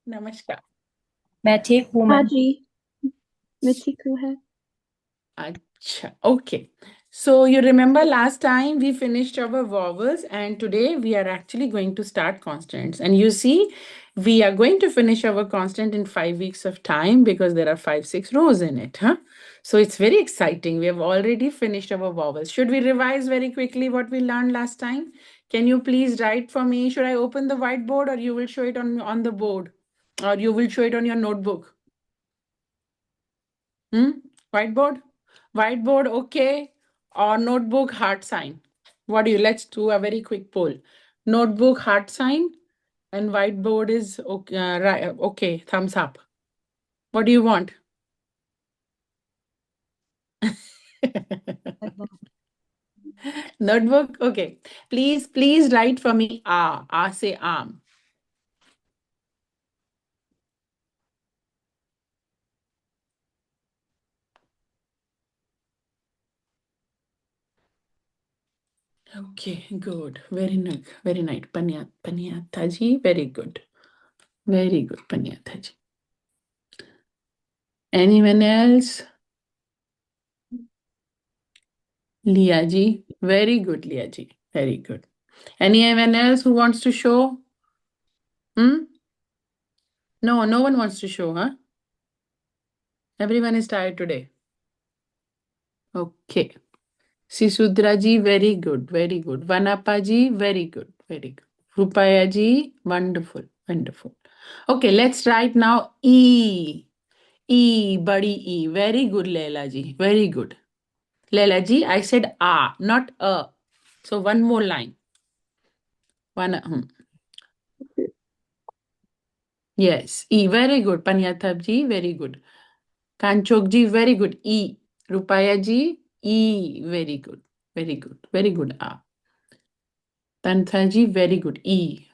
नमस्कार। मैं ठीक हूँ हाँ मैम। जी, मैं ठीक हूँ है। Acha. Okay. So you remember last time we finished our vowels and today we are actually going to start consonants. And you see, we are going to finish our constant in 5 weeks of time because there are 5, 6 rows in it, huh? So it's very exciting. We have already finished our vowels. Should we revise very quickly what we learned last time? Can you please write for me? Should I open the whiteboard or you will show it on the board? Or you will show it on your notebook? Whiteboard? Whiteboard, okay. Or notebook, heart sign. What do you? Let's do a very quick poll. Notebook, heart sign, and whiteboard is okay. Right, okay, thumbs up. What do you want? Notebook, okay. Please write for me. Ah say arm. Okay, good. Very nice. Very nice. Panyata ji, very good. Very good, Panyata ji. Anyone else? Leah ji, very good, Leah ji. Very good. Anyone else who wants to show? No, no one wants to show, huh? Everyone is tired today. Okay. Sisudra ji, very good, very good. Vanapa ji, very good, very good. Rupaya ji, wonderful, wonderful. Okay, let's write now E. E, badi E. Very good, Leila ji. Very good. Leila ji, I said A, not A. So one more line. Yes, E, very good. Panyathap ji, very good. Kanchok ji, very good. E. Rupaya ji, E, very good. Very good. Very good. A. Tantha ji, very good. E.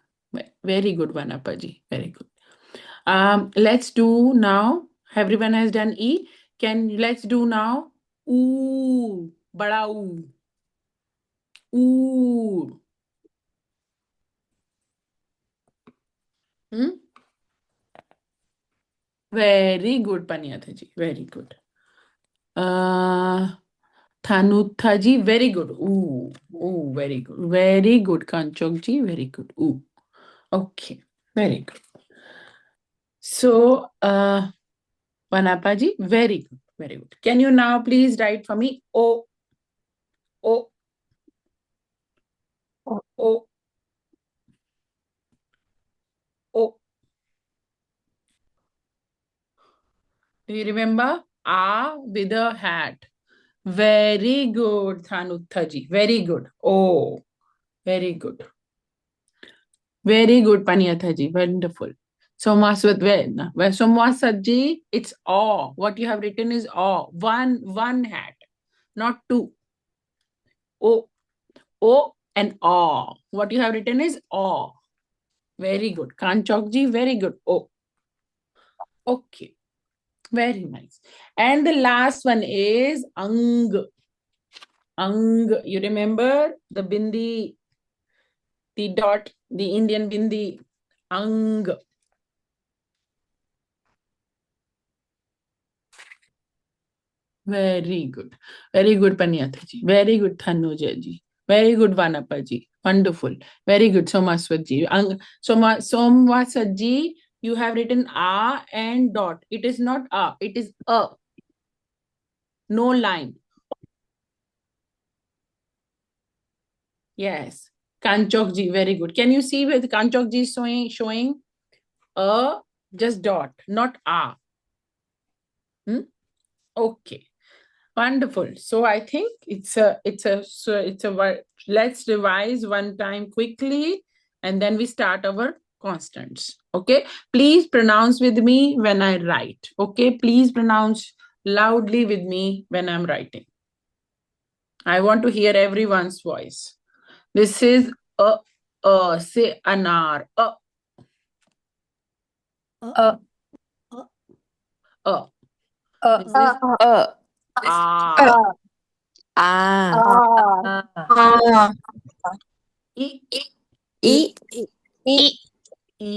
Very good, Vanapa ji. Very good. Let's do now. Everyone has done E. Let's do now Oo. Bada Oo. Oo. Very good, Panyatha ji. Very good. Thanutha ji, very good. Ooh, very good. Very good, Kanchok ji, very good. Ooh. Okay, very good. So, Vanapa ji, very good, very good. Can you now please write for me O, O, O, O. Do you remember? A with a hat. Very good, Thanutha ji. Very good. Oh, very good. Very good, Paniyatha ji. Wonderful. Somasat ji, it's awe. What you have written is awe. One hat, not two. O and awe. What you have written is awe. Very good. Kanchok ji, very good. O. Okay. Very nice. And the last one is ang. Ang. You remember the bindi, the dot, the Indian bindi. Ang. Very good. Very good, Panyatha ji. Very good, Thanuja ji. Very good, Vanapa ji. Wonderful. Very good, Somaswat ji. Somaswat ji, you have written A and dot. It is not A, it is A. No line. Yes. Kanchok ji, very good. Can you see with Kanchok ji showing A, just dot, not A. Okay. Wonderful. So I think let's revise one time quickly and then we start our constants. Okay. Please pronounce with me when I write. Okay. Please pronounce loudly with me when I'm writing. I want to hear everyone's voice. This is say anar. This is I. E. E.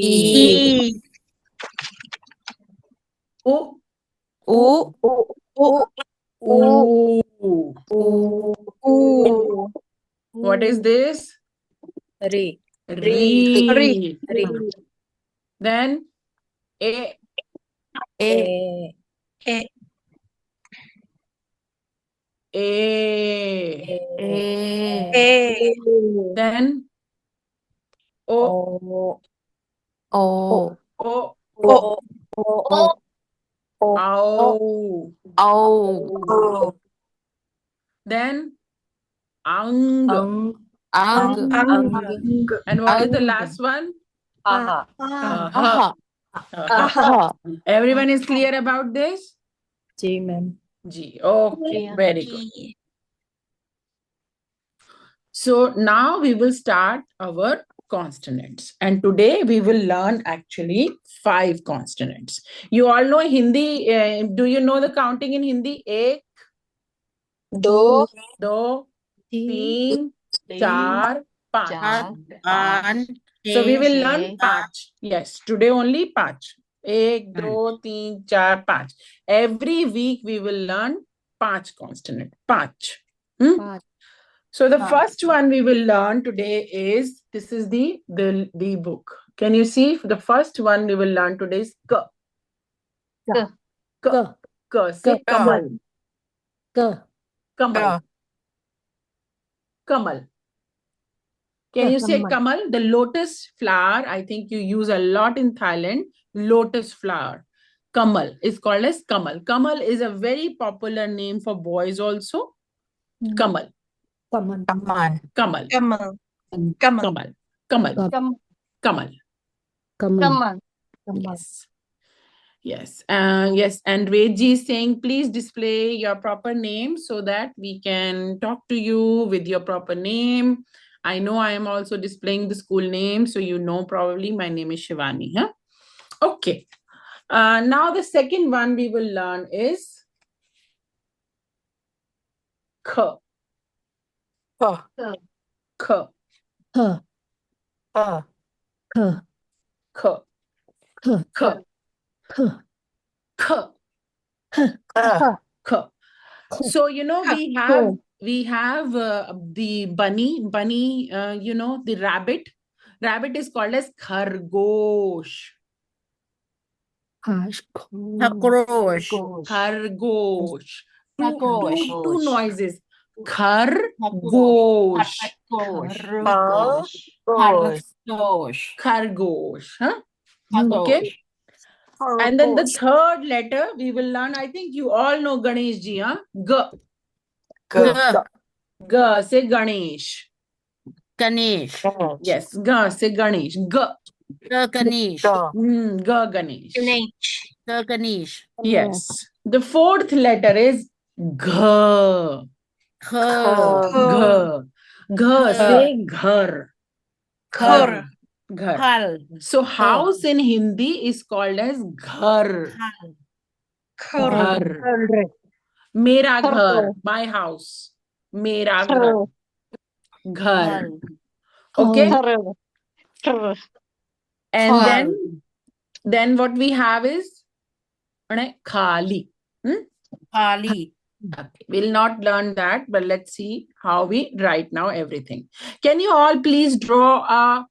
E. O. U. U. What is this? Re. Re. Then A. A. A. Then O. O. O. O. O. Ow. O. Then Ang. Ang. And what is the last one? Aha. Aha. Everyone is clear about this? G, ma'am. G. Okay, very good. So now we will start our consonants. And today we will learn actually 5 consonants. You all know Hindi. Do you know the counting in Hindi? Ek, Do. do, teen, char, panch. So So we will learn panch. Yes, today only panch. Ek, do, teen, char, panch. Every week we will learn panch consonant. Panch. So the first one we will learn today is, this is the book. Can you see? The first one we will learn today is K. K. K. K. Say K. Kamal. K. Kamal. Kamal. Can you say Kamal? The lotus flower, I think you use a lot in Thailand. Lotus flower. Kamal is called as Kamal. Kamal is a very popular name for boys also. Kamal. Kamal. Kamal. Kamal. Kamal. Kamal. Kamal. Kamal. Yes. Yes. Yes. And Redji is saying, please display your proper name so that we can talk to you with your proper name. I know I am also displaying the school name, so you know probably my name is Shivani. Huh? Okay. Now the second one we will learn is K. K. K. K. K. K. So we have the bunny. The rabbit. Rabbit is called as khargosh. Khargosh. Khargosh. Khargosh. Two noises. Khargosh. Khargosh. Huh? Okay. And then the third letter we will learn. I think you all know Ganesh ji. Huh? G. G. Say Ganesh. Ganesh. Yes. G. Say Ganesh. G. Ganesh. G. Ganesh. Ganesh. Yes. The fourth letter is G. G. G. Say Ghar. Ghar. Ghar. So house in Hindi is called as Ghar. Ghar. Mera ghar. My house. Mera ghar. Ghar. Okay. And then what we have is khali. Khali. Okay. We'll not learn that, but let's see how we write now everything. Can you all please draw a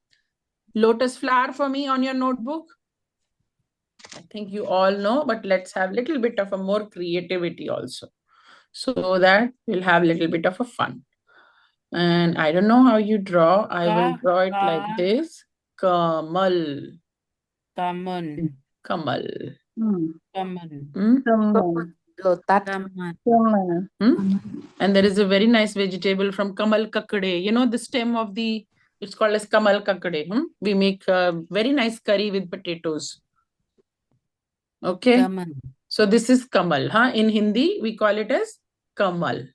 lotus flower for me on your notebook? I think you all know, but let's have a little bit of a more creativity also, so that we'll have a little bit of a fun. And I don't know how you draw. I will draw it like this. Kamal. Kamal. Kamal. And there is a very nice vegetable from Kamal Kakade. You know the stem of it's called as Kamal Kakade. We make a very nice curry with potatoes. Okay. So this is Kamal. In Hindi, we call it as Kamal.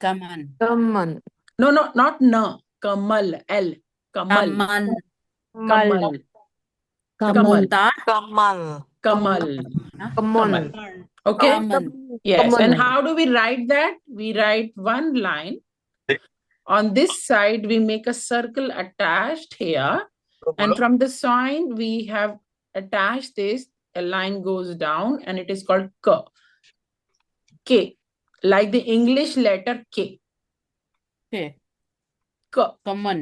No, not na. Kamal. L. Kamal. Kamal. Okay. Yes. And how do we write that? We write one line. On this side, we make a circle attached here. And from the sign, we have attach this, a line goes down and it is called K. K, like the English letter K. Okay. K. Common.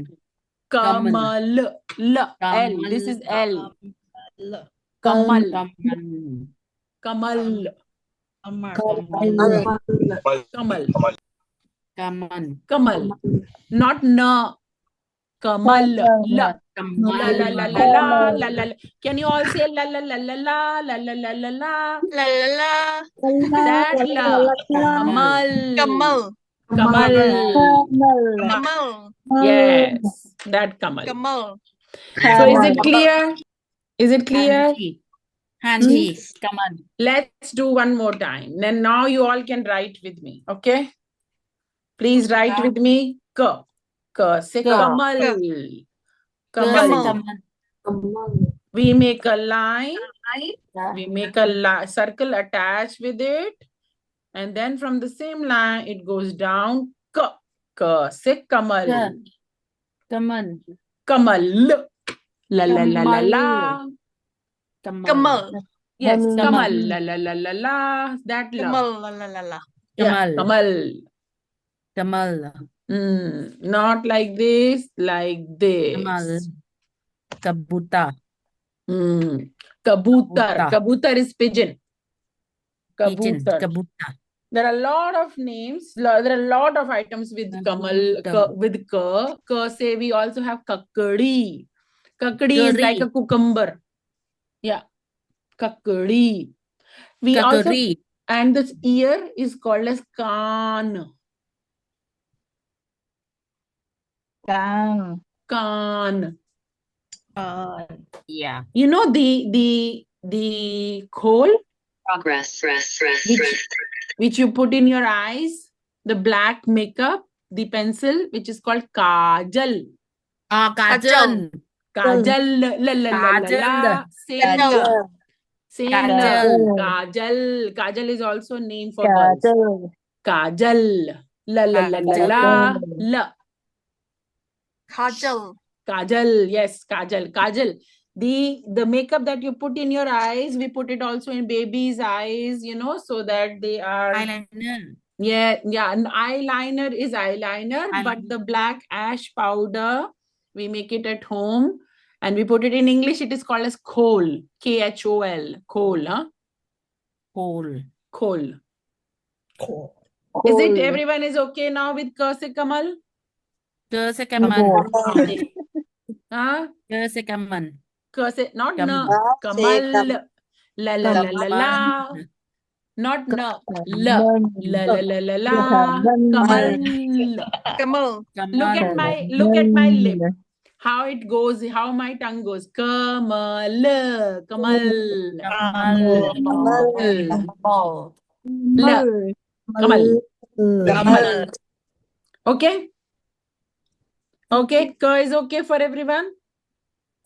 Kamal. L. This is L. Kamal. Common. Kamal. Common. Kamal. Common. Kamal. Not na. Kamal. La. La la la la la la la. Can you all say la la la la la la la la la la? La la la. That la. Kamal. Kamal. Kamal. Kamal. Yes, that Kamal. Kamal. So is it clear? Is it clear? Handy. Common. Let's do one more time. Then now you all can write with me. Okay? Please write with me. K. K se K. Kamal. Kamal. Common. We make a line. We make a circle attached with it. And then from the same line, it goes down. K. K se Kamal. K. Common. Kamal. La la la la la. Kamal. Yes, Kamal. Kamal. La la la la la. That la. Kamal. La la la la. Yeah, Kamal. Kamal. Kamal. Not like this, like Kamal. this. Kabuta. Kabutar. Kabutar. Kabutar is pigeon. Pigeon. Kabutar. Kabuta. There are a lot of names. There are a lot of items with Kamal. With K. K say we also have Kakadi. Kakadi is like a cucumber. Yeah. Kakadi. We also, Kakari. and this ear is called as Kaan. Kaan. Yeah. You know the coal which you put in your eyes, the black makeup, the pencil, which is called kajal. Kajal. Kajal. La la la la la. Same la. Same la. Kajal. Kajal is also name for girls. Kajal. La la la la la. La. Kajal. Kajal. Yes, kajal. Kajal. The makeup that you put in your eyes, we put it also in baby's eyes, you know, so that they are. Eyeliner. Yeah. An eyeliner is eyeliner, but the black ash powder, we make it at home and we put it in English. It is called as khol. Khol. Khol, huh? Hole. Khol. Is it everyone is okay now with K Kamal? Ke se kaman. Huh? Ke se kaman. K not Kamal. na. Kamal. La la la la la. Not na. La. La la la la la. Kamal. Kamal. Look at my lip. How it goes, how my tongue goes. Kamal. Kamal. La. Kamal. Kamal. Okay? Okay, K is okay for everyone?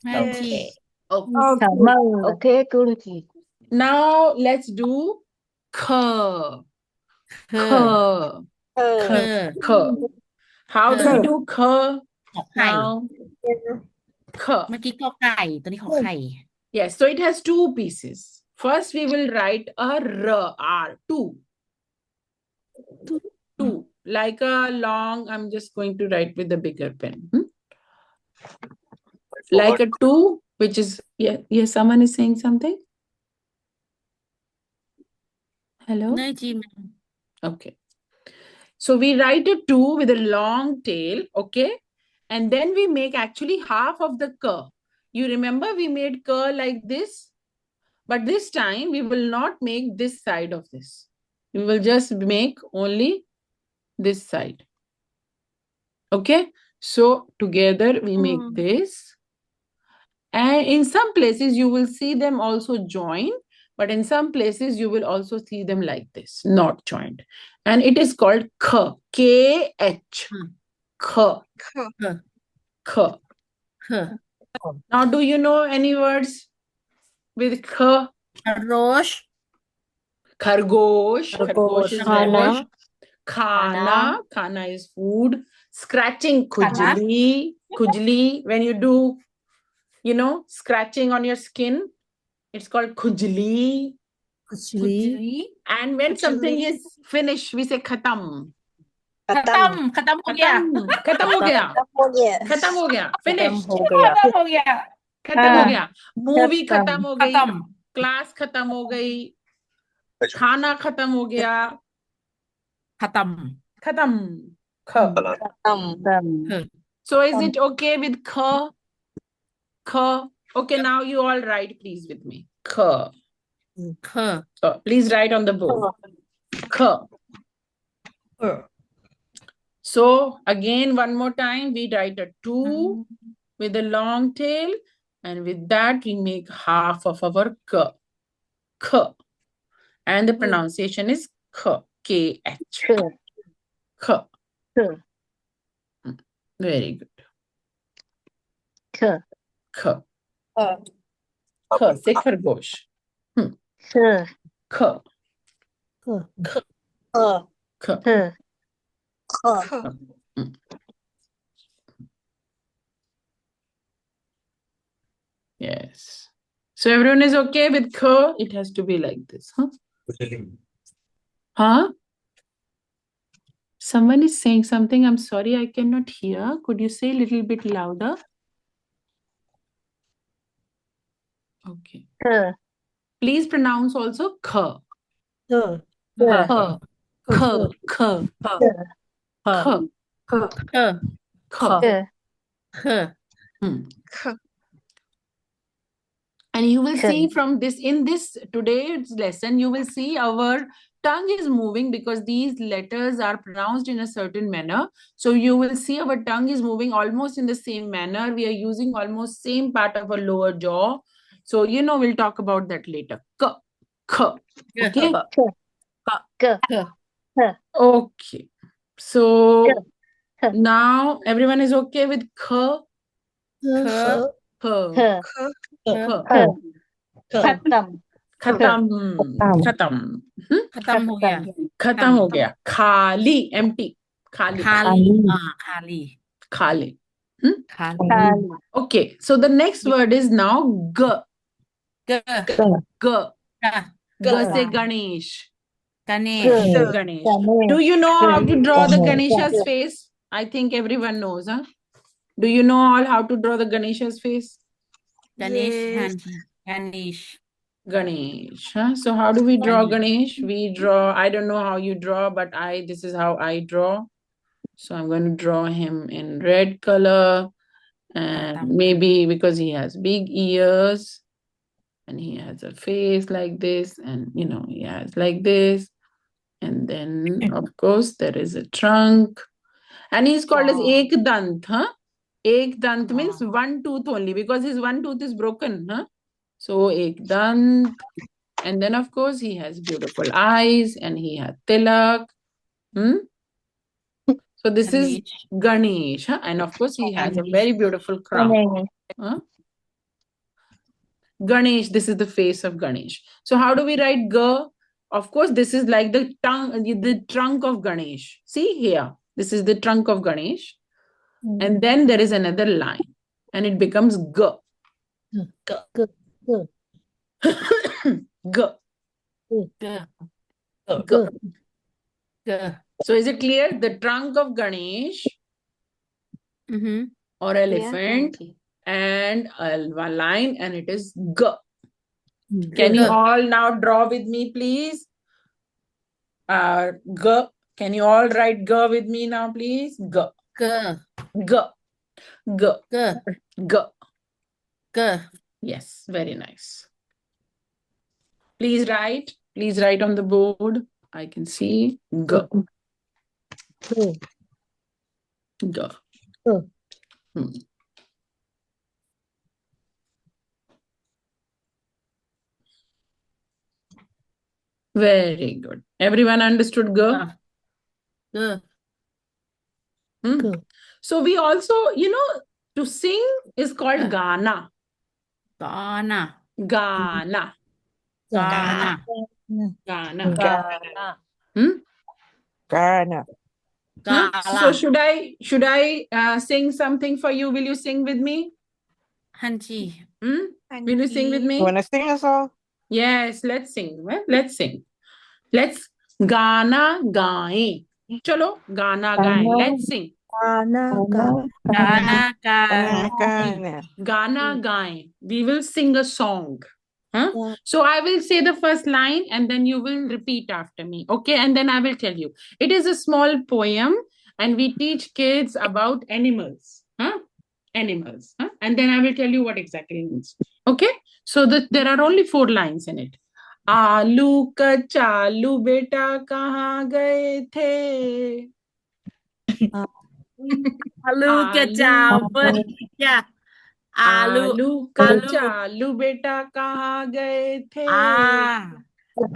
Handy. Okay. Now let's do K. K. Ke. K. How do we do K ขอไข่ now? K. เมื่อกี้กอไก่ ตัวนี้ขอไข่ Yes, so it has two pieces. First, we will write a R, two. Two. Like a long, I'm just going to write with a bigger pen. Like a two, which is, yeah, someone is saying something? Hello? เนยจีม Okay. So we write a two with a long tail, okay? And then we make actually half of the K. You remember we made K like this? But this time we will not make this side of this. We will just make only this side. Okay? So together we make this. And in some places you will see them also join. But in some places, you will also see them like this, not joined. And it is called K. K-H. K. K. Now, do you know any words with K? Rosh. Khargosh. Khargosh is Khana. rabbit. Khana. Khana is food. Scratching. Khujli. Khujli. When you do, you know, scratching on your skin. It's called khujli. खुजली And when something is finished, we say khatam. खत्म खत्म हो गया Khatam ho gaya. Yes. Khatam ho gaya. Finished. खत्म हो गया खत्म हो गया. मूवी खत्म हो गई. खत्म क्लास खत्म हो गई. खाना खत्म हो गया. खत्म खत्म. Kh. So is it okay with kh? Kh. Okay, now you all write please with me. Kh. ख Please write on the board. Kh. So again, one more time, we write a 2 with a long tail, and with that we make half of our k. K. And the pronunciation is k. K-H. K. Very good. K. K. Say khargosh. K. K. Yes. So everyone is okay with k? It has to be like this, huh? Huh? Someone is saying something. I'm sorry, I cannot hear. Could you say a little bit louder? Okay. Please pronounce also k. K. K. K. K. ख K. ख And you will see from this, in this today's lesson, you will see our tongue is moving because these letters are pronounced in a certain manner. So you will see our tongue is moving almost in the same manner. We are using almost same part of our lower jaw. So, we'll talk about that later. K, k. Okay? Okay. So now everyone is okay with k? ख K. खत्म Khatam. Khatam. खत्म हो गया Khatam ho gaya. Khali. Empty. Khali. खाली Khali. खाली Okay. So the next word is now g. ग G. ग G say Ganesh. Ganesh Ganesh. Do you know how to draw the Ganesha's face? I think everyone knows, huh? Do you know all how to draw the Ganesha's face? Ganesh हाँ Yes. Ji Ganesh Ganesh, huh? So how do we draw Ganesh? We draw, I don't know how you draw, but this is how I draw. So I'm going to draw him in red color, and maybe because he has big ears and he has a face like this, and he has like this, and then of course there is a trunk, and he's called as Ek Dant, huh? Ek Dant means one tooth only because his one tooth is broken, huh? So Ek Dant, and then of course he has beautiful eyes and he has tilak. So this is Ganesh, huh? And of course he has a very beautiful crown. Huh? Ganesh, this is the face of Ganesh. So how do we write G? Of course, this is like the trunk of Ganesh. See here, this is the trunk of Ganesh. And then there is another line and it becomes G. G. G. So is it clear? The trunk of Ganesh or elephant and a line, and it is G. Can you all now draw with me, please? G. Can you all write G with me now, please? G. G. G. G. G. G. G. Yes, very nice. Please write. Please write on the board. I can see G. G. Very good. Everyone understood G? G. So we also, to sing is called Gana. Gana. Gana. Gana. Gana. Gana. So should I sing something for you? Will you sing with me? हाँ जी Hmm? Will you sing with Auntie. me? You wanna sing a song? Yes, let's sing. Let's sing. Let's गाना गाएं. चलो गाना गाएं. Let's sing. Gana Gana, gaye. gana. Gana gaएं. We will sing a song. Huh? So I will say the first line and then you will repeat after me. Okay. And then I will tell you. It is a small poem and we teach kids about animals. Huh? Animals. Huh? And then I will tell you what exactly it means. Okay. So there are only 4 lines in it. आलू कचालू बेटा कहाँ गए थे Alu ke आलू chawal. Yeah. Alu. आलू Alu. कचालू बेटा कहाँ गए थे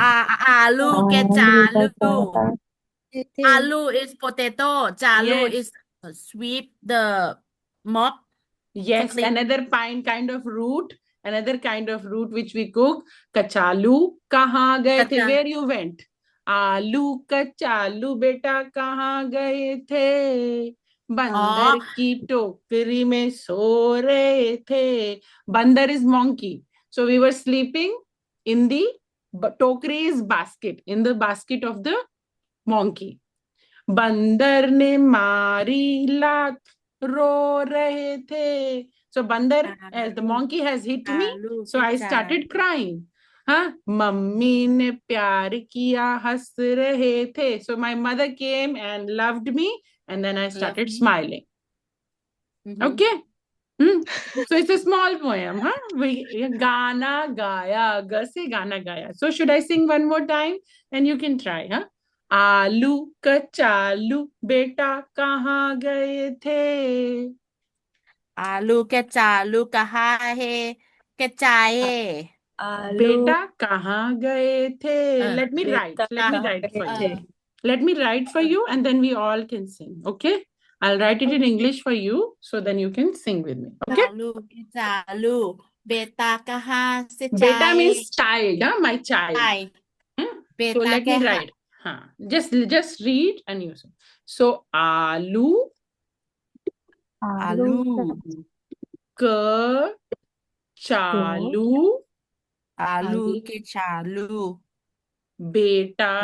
Alu ke chalu. Alu is potato. Chalu Yes. is sweep the mop. Yes, clean. another kind of root, which we cook. Kachalu kahan gaye the? Kacha- Where you went? आलू कचालू बेटा कहाँ गए थे बंदर की टोकरी में सो रहे थे बंदर is monkey, so we were sleeping in the टोकरी is basket, in the basket of the monkey. बंदर ने मारी लात रो रहे थे. So Bandar, as the monkey has hit me, Alu so ke I started chalu. crying. हाँ mummy ने प्यार किया हंस रहे थे. So my mother came and loved me and then I started me. smiling. Okay. So it's a small poem. Huh? गाना गाया ग से गाना गाया. So should I sing one more time and you can try. Huh? आलू कचालू बेटा कहाँ गए थे आलू के चालू कहाँ है के चाहे बेटा कहाँ गए थे let me बेटा write for you. Let me write for you and then we all can sing. Okay, I'll write it in English for you so then you can sing with me. Okay, चालू के चालू बेटा कहाँ से beta चाहे means child. My child. चाहे So बेटा let के me write. Just read and you sing. So आलू आलू क चालू आलू के चालू बेटा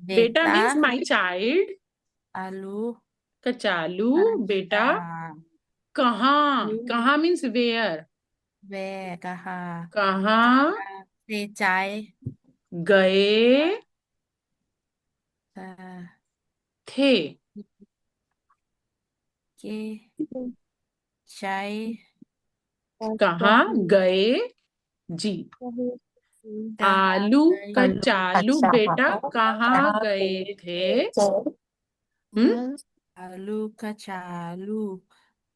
बेटा बेटा means my child आलू कचालू बेटा कहाँ means where वे कहाँ कहाँ से चाय गए थे के चाय कहाँ गए जी आलू कचालू बेटा कहाँ गए थे आलू कचालू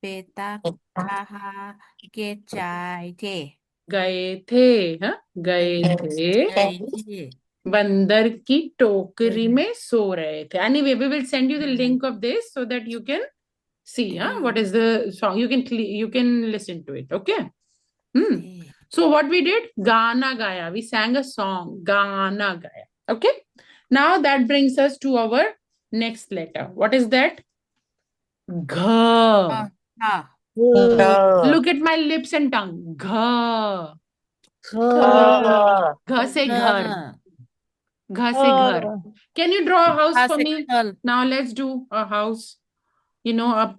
बेटा कहाँ के चाय थे गए थे गए थे बंदर की टोकरी में सो रहे थे. Anyway, we will send you the link of this so that you can see what is the song. You can listen to it. Okay. So what we did, Gana Gaya. We sang a song, Gana Gaya. Okay. Now that brings us to our next letter. What is that? Gha. Look at my lips and tongue. Gha. Gha se ghar. Gha se ghar. Can you draw a house for me? Now let's do a house. You know, a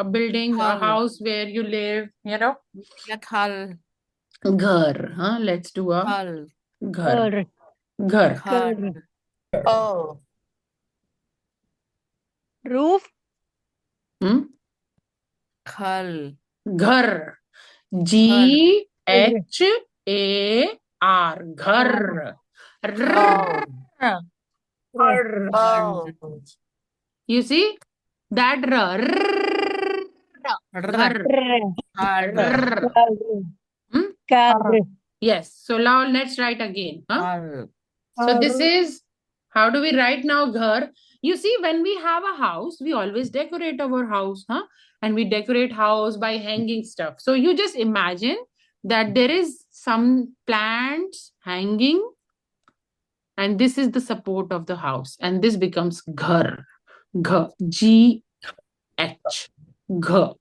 building, a house where you live, you know. Khal. Ghar. Huh? Let's do a Khal. ghar. Ghar. Khal. Roof. Khal. Ghar. G-H-A-R. Ghar. Rrr. You see? That Yes. So now let's write again. Huh? So this is, how do we write now ghar? You see, when we have a house, we always decorate our house, huh? And we decorate house by hanging stuff. So you just imagine that there is some plants hanging and this is the support of the house and this becomes ghar. Ghar. G-H. Ghar.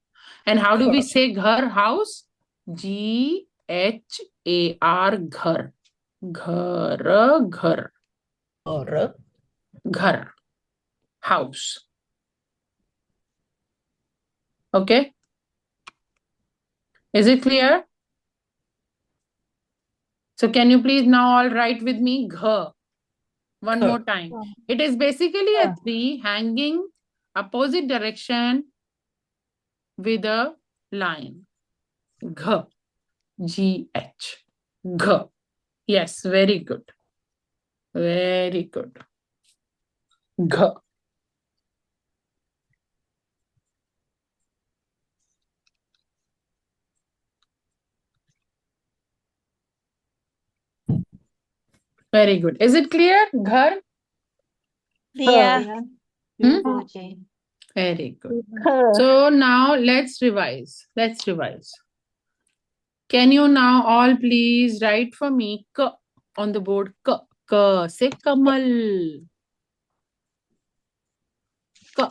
And how do we say ghar, house? G-H-A-R, घर. घर, घर. और Ghar, house. Okay? Is it clear? So can you please now all write with me gha one more time. It is basically a tree hanging opposite direction with a line. Gha, G-H, gha. Yes, very good. Very good. Gha. Very good. Is it clear? Ghar? Clear. Hmm? Very good. So now let's revise. Let's revise. Can you now all please write for me K on the board? K. K. Say Kamal. K.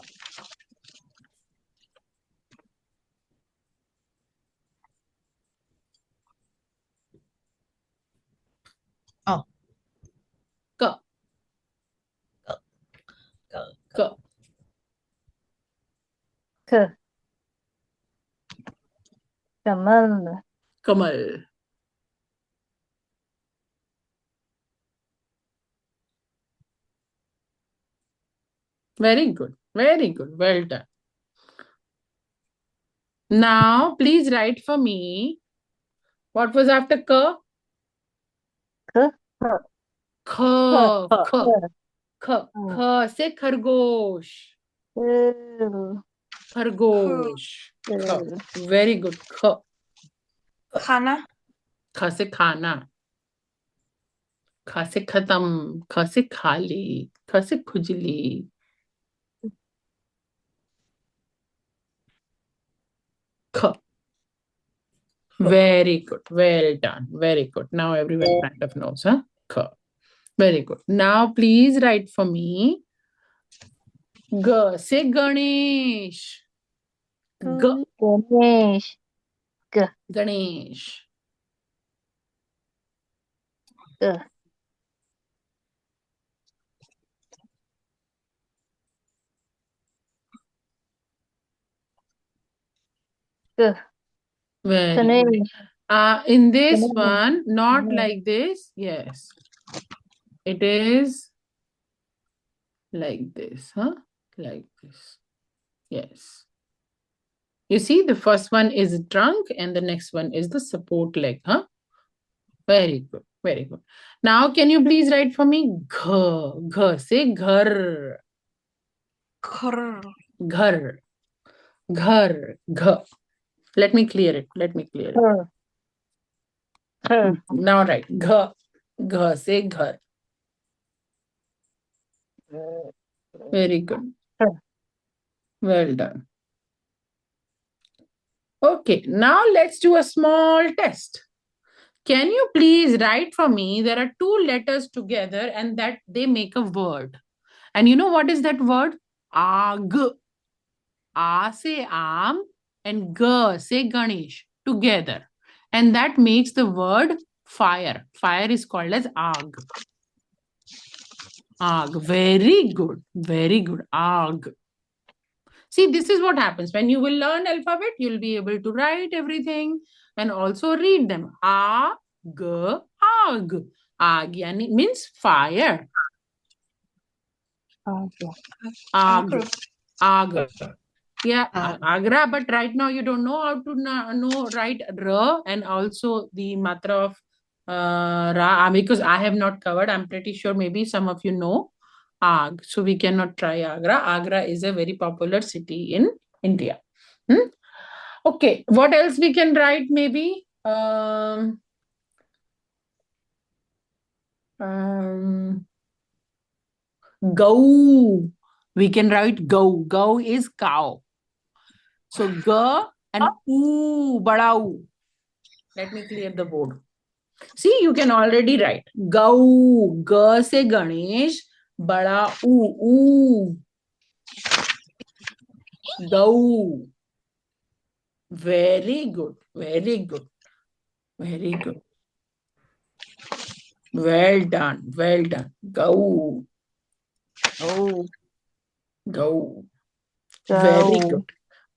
Oh. K. K. K. Kamal. Kamal. Very good. Very good. Well done. Now, please write for me. What was after K? K. K. K. K. Hmm. K. Say Khargosh. K. Khargosh. K. Very good. K. Khana. K से खाना. ख से खत्म. ख से खाली. ख से खुजली. K. Very good. Well done. Very good. Now everyone kind of knows, huh? K. Very good. Now please write for me. G. Say Ganesh. G. Ganesh. Ganesh. G. G. Very good. Ganesh. In this Ganesh. one, not Ganesh. like this. Yes. It is like this, huh? Like this. Yes. You see, the first one is trunk and the next one is the support leg, huh? Very good. Very good. Now, can you please write for me? Gh. Gh. Say ghar. Khur. Ghar. Ghar. Gh. Let me clear it. Let me clear it. K. Now write. Gh. Gh. Say ghar. Very good. Well done. Okay, now let's do a small test. Can you please write for me? There are two letters together and that they make a word. And you know what is that word? Ag. A say Am and G say Ganesh together. And that makes the word fire. Fire is called as Ag. Ag. Very good. Very good. Ag. See, this is what happens. When you will learn alphabet, you'll be able to write everything and also read them. A, G, Ag. Ag yani means fire. Ag. Ag. Yeah, Agra, but right now you don't know how to know write R and also the matra of Ra, because I have not covered. I'm pretty sure maybe some of you know Ag. So we cannot try Agra. Agra is a very popular city in India. Okay, what else we can write maybe? Gau. We can write Gau. Gau is cow. So G and Oo, bada oo. Let me clear the board. See, you can already write. Gau. G se Ganesh. Bada oo. Gau. Very good. Very good. Very good. Well done. Well done. Go. Oh, Go. Very go. good.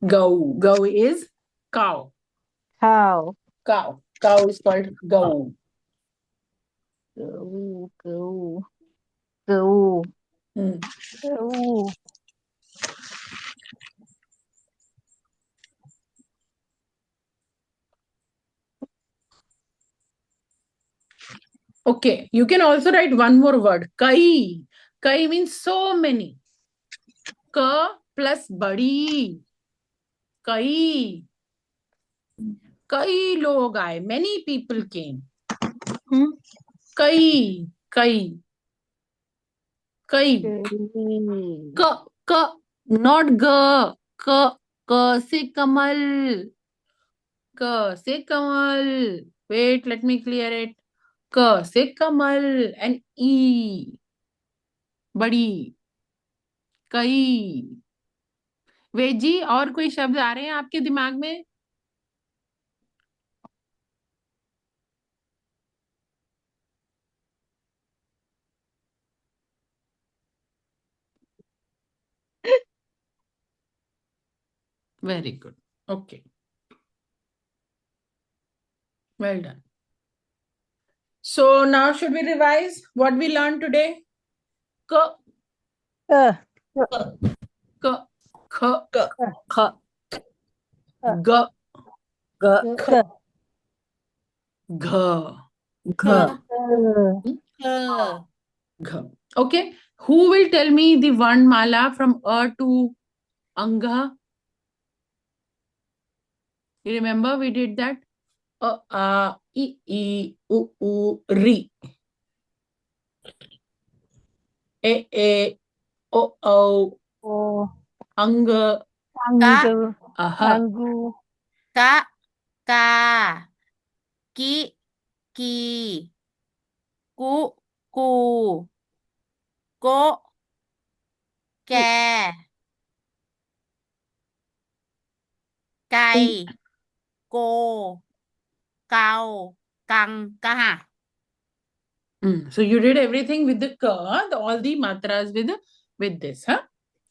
Go. Go is cow. Cow. Cow. Cow is called go. Go, go, go, Hmm. go. Okay. You can also write one more word. Kai. Kai means so many. Ka plus badi. Kai. Kai log aaye. Many people came. Kai. Kai. Kai. Go. Ka. Not ga. Ka se kamal. Ka se kamal. Wait, let me clear it. Ka se kamal and E. बड़ी कई veggie और कोई शब्द आ रहे हैं आपके दिमाग में very good okay well done so now should we revise what we learn today क क ख ख ग ख घ घ okay who will tell me the Varnmala from a to anga you remember we did that a I u ri e o ang Angu. aha Angu. กะ กา กิ กี กุ กู โกะ แก ไก่ โก เกา กัง กะหะ So you did everything with the ka, all the matras with this, huh?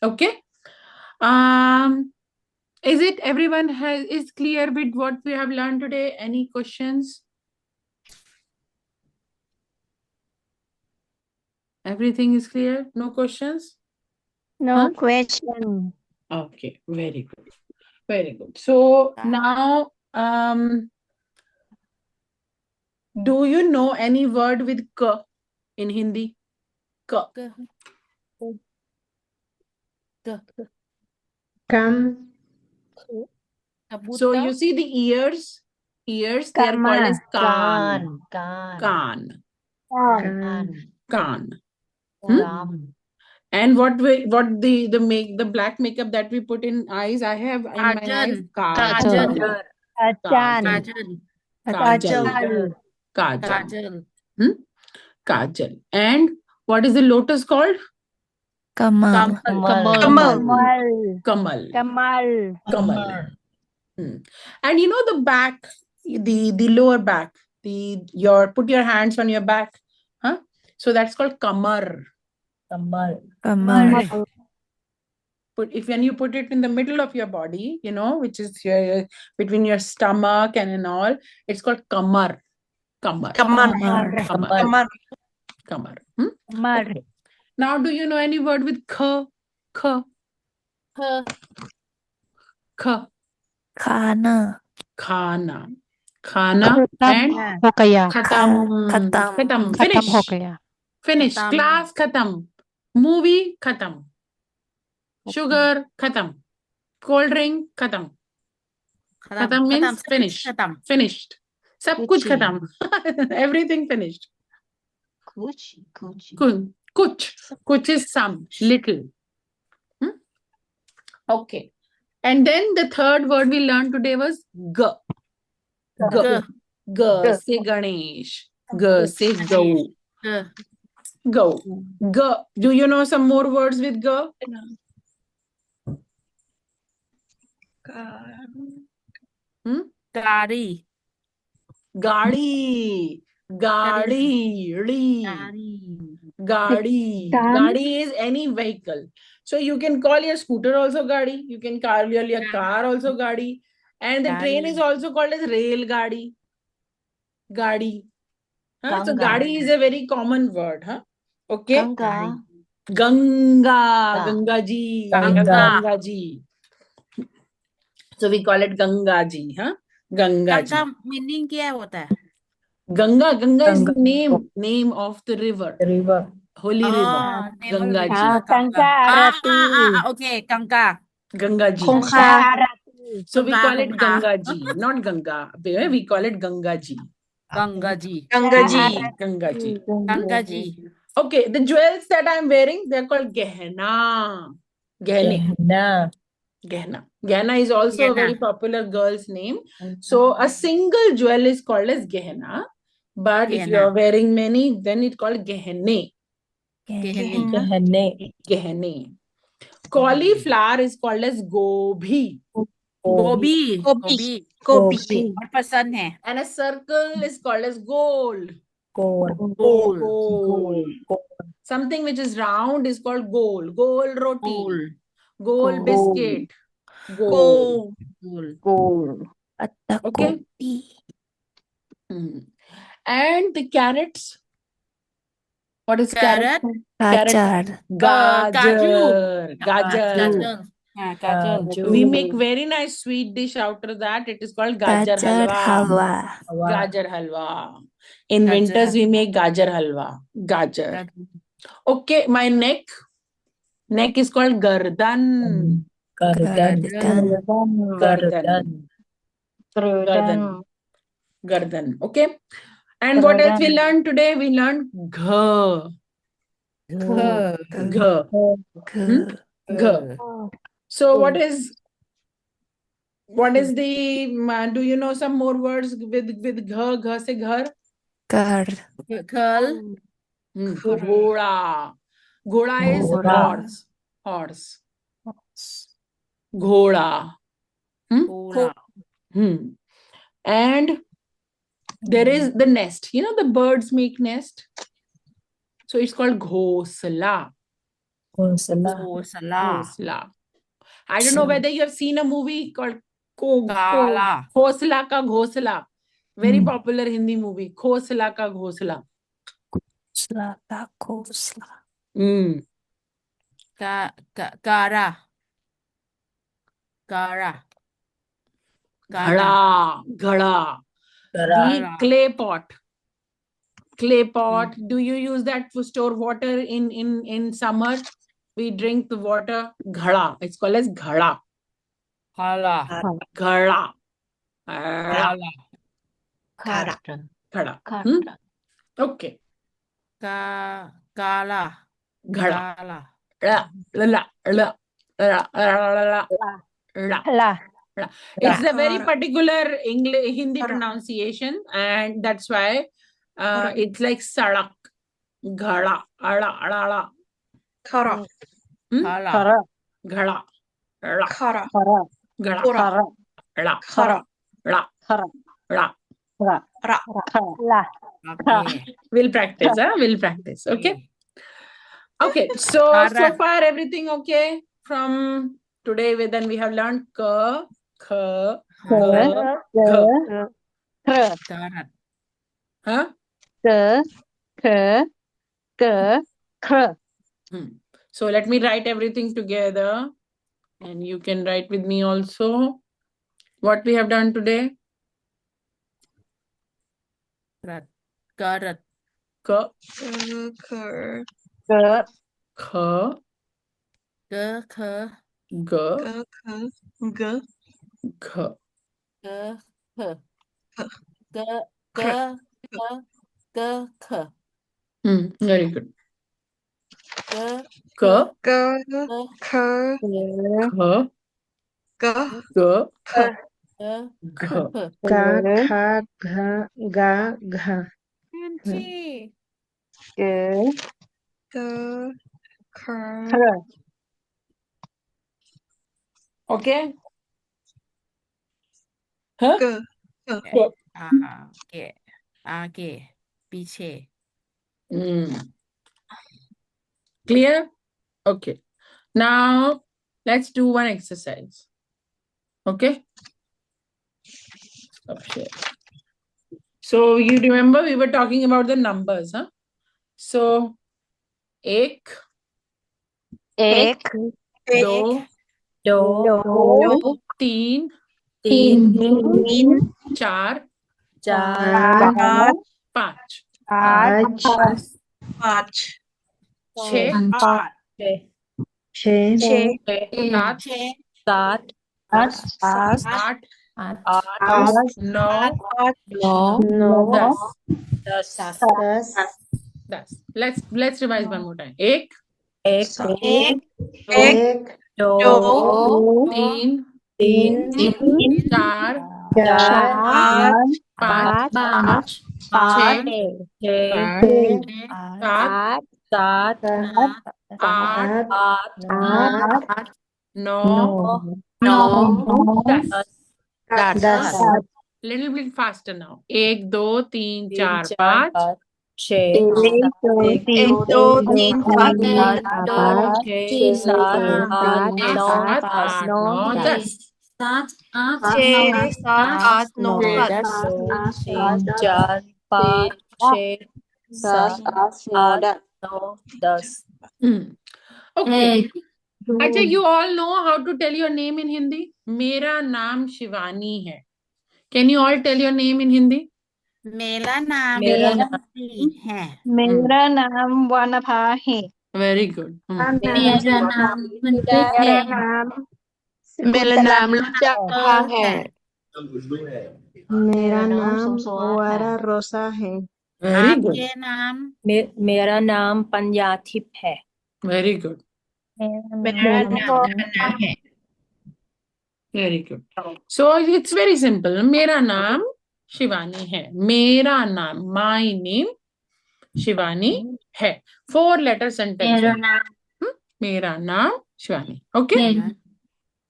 Okay. Is it everyone is clear with what we have learned today? Any questions? Everything is clear? No questions? No Huh? question. Okay, very good. Very good. So now, do you know any word with ka in Hindi? Ka. กะ Kam. กะบุต So เตอ you see the ears, they are called as kaan. การ Kaan. Kan. Kaan. Hmm? ร And what the black makeup that we put in eyes, I have in my eyes กา kajal. เจิล Achan. กาเจิล Kajal.กา Kajal. เจิล Kajal. And what is the lotus called? กำมะ Kamal. Kamal. Kamal. Kamal. And you know the back, the lower back, put your hands on your back, huh? So that's called kamar. กำมัล When you put it in the middle of your body, which is here between your stomach and all, it's called kamar. Kamar. Kamar. Kamar. Kamar. Kamar. Okay. Now, do you know any word with kha? Kha. เพอ Kha. คานะ Khana. Khana. And Hokaya. khatam. Khatam. Khatam. Khatam Finish. Hokaya. Finish. Khatam. Class khatam. Movie khatam. Sugar khatam. Cold drink khatam. ขะตำ Khatam ขะ means ตำ finished. ขะตำ Finished. Sab kuch khatam. Everything finished. Kuch is some, little. Okay. And then the third word we learned today was g. G. G. Say Ganesh. G. Say go. เออ Go. G. Do you know some more words with g? Hmm? กาลี Gadi. Gadi. Gari. Gadi. Gun. Gadi is any vehicle. So you can call your scooter also Gadi. You can call your car also Gadi. And the train is Gadi. also called as rail Gadi. Gadi. Huh? So Ganga. Gadi is a very common word. Huh? Okay. Ganga. Ganga. Ganga ji. Ganga. Ganga ji. So we call it Ganga ji. Huh? Ganga ji. Ganga meaning क्या होता है? Ganga. Ganga is the Ganga. name of the river. The river. Holy river. name of Ganga river, ji. Ganga. Arati. Okay, Ganga. Ganga ji. Kongkha. Arati. So we Ganga, call it Ganga. Ganga ji, not Ganga. We call it Ganga ji. Ganga ji. Ganga ji. Ganga ji. Ganga ji. Okay, the jewels that I'm wearing, they're called Gehna. Gehne. Gehna. Gehna. Gehna is also a very Gehna. popular girl's name. So a single jewel is called as Gehna. But if you Gehna. are wearing many, then it's called Gehne. Gehne. Gehne. Gehne. Cauliflower is called as Gobi. गोभी. Gobi. गोभी. Gobi. और पसंद है. And a circle is called as gold. Gold. Gold. Gold. Something which is round is called gold. Gold roti. Gold. Gold biscuit. Gold. Gold. Gold. Okay. And the carrots. What is carrot? Gajar. Gajar. Gajar. Gajar. Gajar. We make very nice sweet dish after that. It is called gajar halwa. Gajar halwa. In Gajar winters, we make gajar halwa. Gajar. Okay, my neck. Neck is called gardan. Gardan. Gardan. Gardan. Gardan. Okay. And what else we learned today? We learned gha. Gha. Gha. So what is the do you know some more words with gha? Gha se ghar? Gar. Curl. Ghoda. Ghoda is Ghoda. horse. Ghoda. Ghoda. And there is the nest. You know, the birds make nest. So it's called ghosla. Ghosla. Ghosla. Ghosla. I don't know whether you have seen a movie called Gala. Khosla Ka Ghosla. Very popular Hindi movie. Khosla Ka Ghosla. Gara. Gara. Ghada. Ghada. The clay pot. Clay pot. Do you use that to store water in summer? We drink the water. Ghada. It's called as ghada. Hala. Ghada. Hala. Kara. Ghada. Okay. Gala. Ghada. Gala. La. La. La. La. La. La. La. It's a very particular English Hindi pronunciation, and that's why it's like sadak. Ghada. Ada. Ada. Kara. Hala. Ghada. La. Kara. Ghada. Kara. La. Kara. La. La. La. Okay. We'll practice, huh? We'll practice. Okay. Okay. So Kara. far everything okay from today. Then we have learned ka, kha, ga, gha. Karat. Huh? So let me write everything together, and you can write with me also. What we have done today? Karat. Ka, Kar. kha, Ka. ga, Ka. gha. Ka. Ka. Very good. Ka. Ka, Ka. Ka. kha, Ga. ga, Ka. gha. Ka, kha, gha, ga, gha. Auntie. Ka. Kar. Okay. Huh? Ga. Ga. के आगे पीछे Clear? Okay. Now let's do one exercise. Okay. Stop share. So you remember we were talking about the numbers, huh? So एक, एक दो, दो दो तीन, तीन तीन चार, चार चार पाँच, पाँच पाँच छः, आठ छः छः सात, छः सात सात आठ, आठ आठ नौ, आठ नौ नौ दस. दस दस. Let's revise one more time. एक, एक एक एक दो दो तीन, तीन चार, चार पाँच पाँच, पाँच छः, छः सात, सात आठ, आठ आठ नौ, नौ दस. दस. Little bit faster now. एक, दो, तीन, तीन चार, चार पाँच, पाँच छः एक दो एक तीन एक दो तीन पाँच पाँच छः सात आठ छः, नौ सात, दस आठ, नौ, दस. छः सात आठ नौ दस तीन चार पाँच छः सात आठ नौ दस Okay. अच्छा, you all know how to tell your name in Hindi? मेरा नाम शिवानी है. Can you all tell your name in Hindi? मेरा नाम मेरा शिवानी है मेरा नाम वनभा है Very good. मेरा नाम मेरा नाम लज्जा है मेरा नाम सुमसुआ है। वारा रोसा है. Very good. आपके नाम मेरा नाम पंजाथिप है Very good. मेरा नाम Very good. So it's very simple. मेरा नाम शिवानी है. मेरा नाम, my name, शिवानी है. 4-letter sentence. मेरा नाम शिवानी. Okay?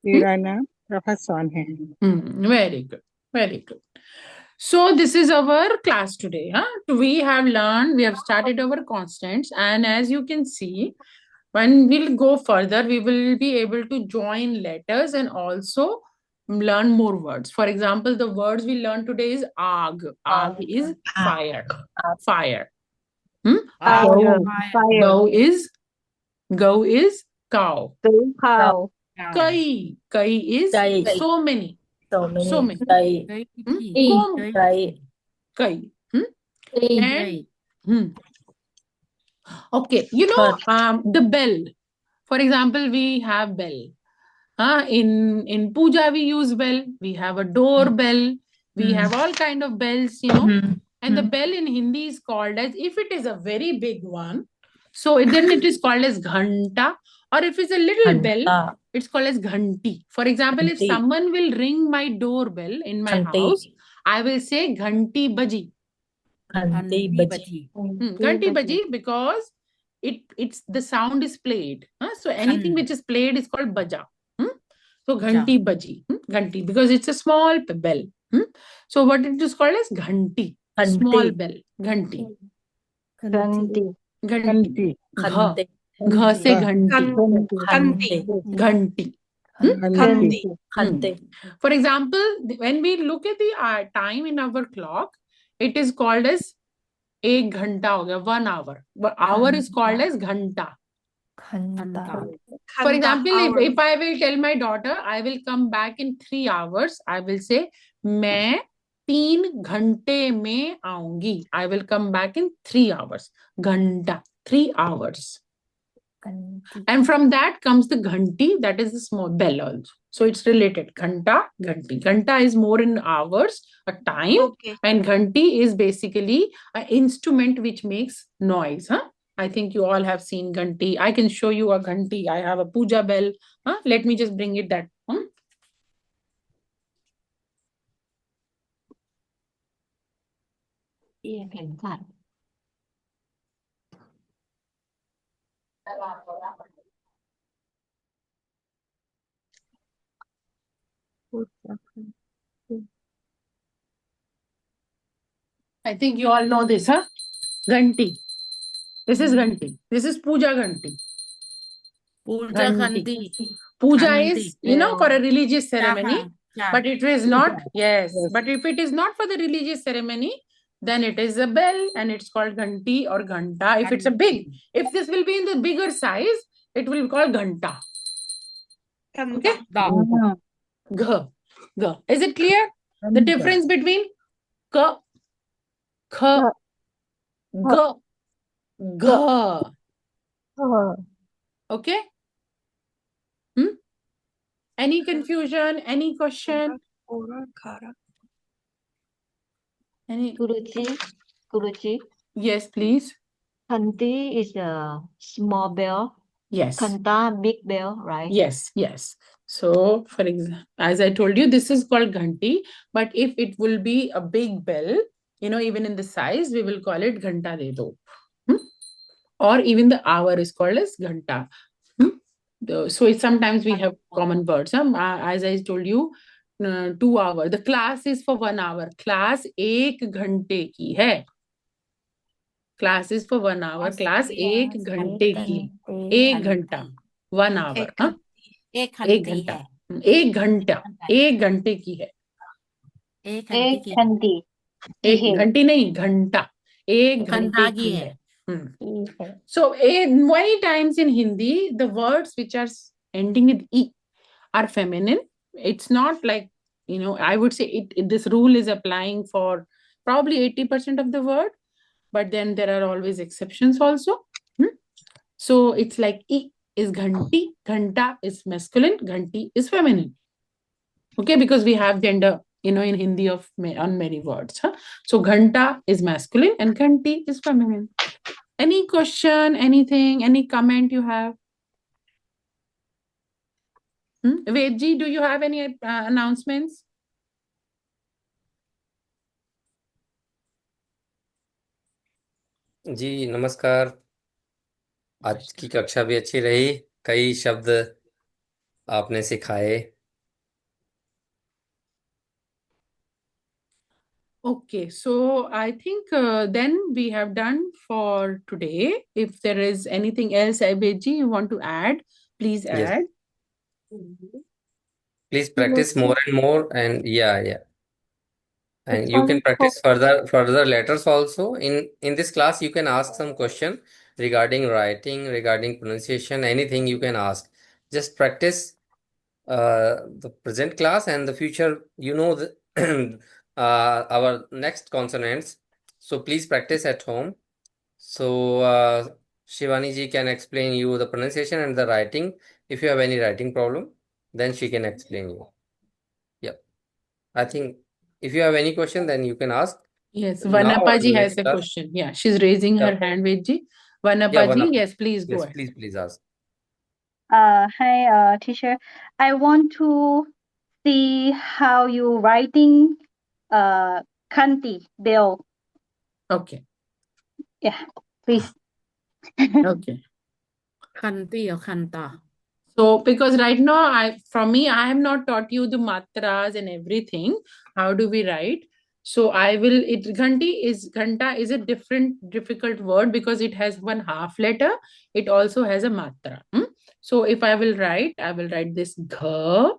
मेरा नाम प्रोफेसर है. Very good. Very good. So this is our class today. Huh? We have started our constants, and as you can see, when we'll go further, we will be able to join letters and also learn more words. For example, the words we learned today is aag. Aag is fire. Fire. Go is cow. खाओ Kai. Kai is Kai. so many. So many. कई Kom. कई Kai. And okay, the bell. For example, we have bell. In puja we use bell. We have a doorbell. We have all kind of bells, And the bell in Hindi is called as, if it is a very big one, so then it is called as ghanta. Or if it's a little bell, it's called as ghanti. For example, if Ghanti. someone will ring my doorbell in my Ghanti. house, I will say ghanti baji. घंटी बजी Ghanti baji, because it's the sound is played. So anything which is played is called baja. So ghanti baji. Ghanti, because it's a small bell. So what it is called as ghanti. Small bell. Ghanti. घंटी Ghanti. घंटे Gha se ghanti. घंटे Ghanti. घंटी घंटे For example, when we look at the time in our clock, it is called as एक घंटा हो गया, 1 hour. Hour is called as घंटा. For example, if I will tell my daughter, I will come back in 3 hours, I will say, मैं 3 घंटे में आऊंगी. I will come back in 3 hours. घंटा, 3 hours. And from that comes the ghanti, that is the small bell also. So it's related. Ghanta, ghanti. Ghanta is more in hours, a time, Okay. and ghanti is basically an instrument which makes noise. I think you all have seen ghanti. I can show you a ghanti. I have a puja bell. Let me just bring it that. I think you all know this, huh? Ghanti. This is Ghanti. This is Puja Ghanti. Puja Ghanti. Khanti. Puja Ghanti. is, you know, for a religious Cha ceremony, ha, cha. but it is not, yes, Yes. but if it is not for the religious ceremony, then it is a bell and it's called Ghanti or Ghanta. If it's a big, if this will be in the bigger size, it will be called Ghanta. Okay? Da. Gh. Gh. Is it clear? The difference between K, Kh, G, Gh. Okay? Any confusion? Any question? Any? Guruji, Yes, please. Khanti is a small bell. Yes. Khanta, big bell, right? Yes, yes. So, for example, as I told you, this is called Ghanti, but if it will be a big bell, you know, even in the size, we will call it Ghanta de do. Or even the hour is called as Ghanta. So sometimes we have common words. As I told you, 2 hour. The class is for 1 hour. Class 1 घंटे की है. Class is for 1 hour. Class 1 घंटे की. 1 घंटा. 1 hour. हाँ? एक 1 खंती घंटा. है 1 घंटा. 1 घंटे की है. एक खंती की Khanti. 1 घंटी नहीं, घंटा. 1 घंटा घंटे की की है है. So, many times in Hindi, the words which are ending with E are feminine. It's not like, you know, I would say this rule is applying for probably 80% of the word, but then there are always exceptions also. So, it's like E is ghanti, ghanta is masculine, ghanti is feminine. Okay, because we have gender, you know, in Hindi of on many words. Huh? So, ghanta is masculine and ghanti is feminine. Any question, anything, any comment you have? Vedji, do you have any announcements? जी नमस्कार। आज की कक्षा भी अच्छी रही, कई शब्द आपने सिखाए। Okay, so I think then we have done for today. If there is anything else, Vedji, you want to add, please Yes. add. Please practice more and more, and yeah. And you can practice further letters also. In this class, you can ask some question regarding writing, regarding pronunciation, anything you can ask. Just practice the present class and the future. You know the our next consonants. So please practice at home. So Shivani ji can explain you the pronunciation and the writing. If you have any writing problem, then she can explain you. Yeah, I think if you have any question, then you can ask. Yes, Now or Vanappa ji has next a class. question. Yeah, she's raising her Yeah. hand, Vedji. Yeah, Vanappa ji, Vanappa. yes, please go Yes, ahead. please ask. Hi, teacher. I want to see how you writing Khanti bell. Okay, Yeah, please. okay. खंती और Khanta So, because right now, I have not taught you the matras and everything. How do we write? So ghanta is a difficult word because it has one half letter. It also has a matra. So if I will write this gha,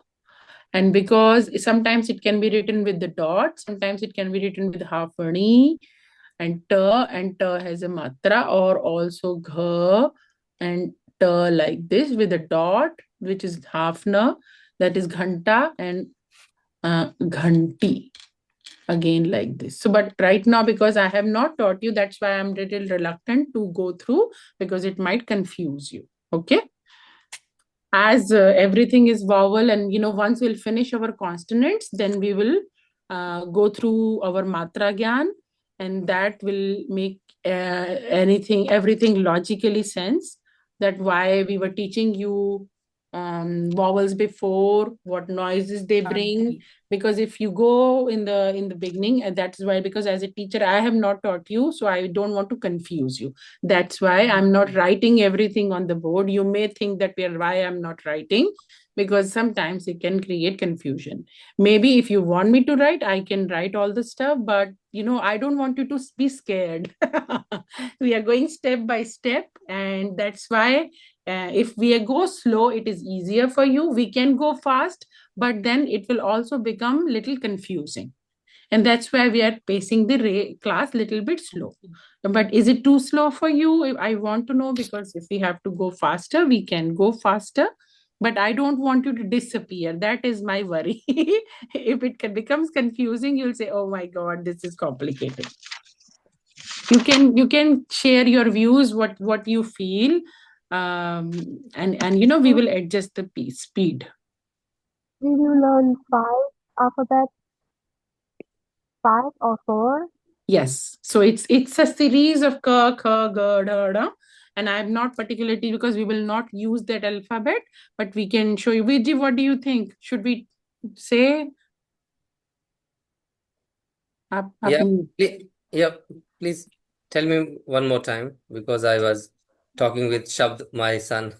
and because sometimes it can be written with the dot, sometimes it can be written with half ani, and ta has a matra, or also gha and ta like this with a dot, which is half na, that is ghanta, and ghanti again like this. So, but right now, because I have not taught you, that's why I'm little reluctant to go through, because it might confuse you. Okay, as everything is vowel, and you know, once we'll finish our consonants, then we will go through our matra gyan, and that will make everything logically sense, that why we were teaching you vowels before, what noises they bring, because if you go in the beginning, and that's why, because as a teacher I have not taught you, so I don't want to confuse you. That's why I'm not writing everything on the board. You may think that why I'm not writing, because sometimes it can create confusion. Maybe if you want me to write, I can write all the stuff, but I don't want you to be scared. We are going step by step, and that's why if we go slow, it is easier for you. We can go fast, but then it will also become little confusing. And that's why we are pacing the class little bit slow. But is it too slow for you? I want to know, because if we have to go faster, we can go faster. But I don't want you to disappear. That is my worry. If it becomes confusing, you'll say, "Oh my God, this is complicated." You can share your views, what you feel, and we will adjust the speed. Did you learn 5 alphabets, 5 or 4? Yes. So it's a series of ka, kha, ga, da, da. And I'm not particularly, because we will not use that alphabet, but we can show you. Vijay, what do you think? Should we say? Yeah, please tell me one more time, because I was talking with Shabd, my son.